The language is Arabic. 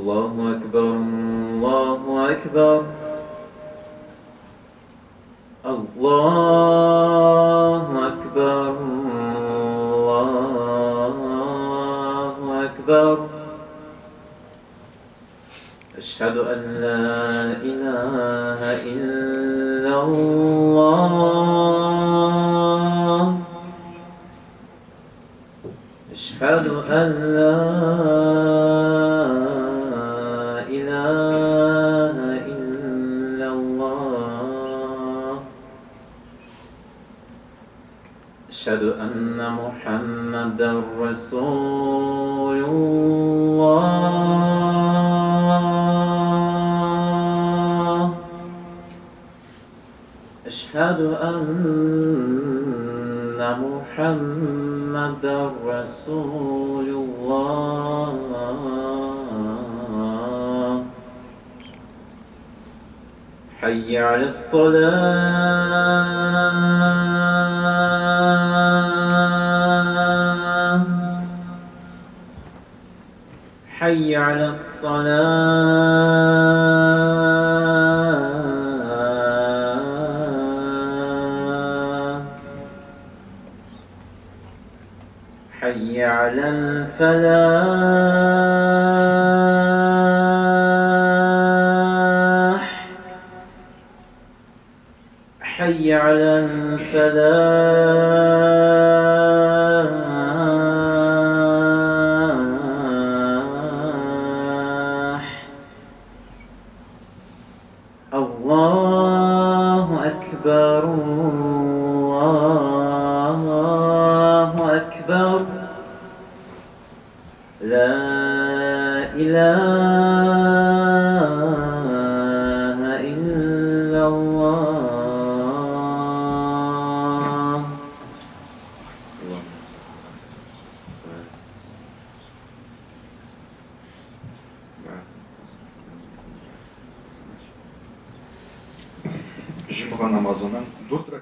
الله أكبر الله أكبر الله أكبر الله أكبر أشهد أن لا إله إلا الله أشهد أن لا إله إلا الله أشهد أن محمدا رسول الله أشهد أن محمدا رسول الله حي على الصلاة حي على الصلاة حي على الفلاح حي على الفلاح الله أكبر الله أكبر لا إله إلا الله Cuma namazının 4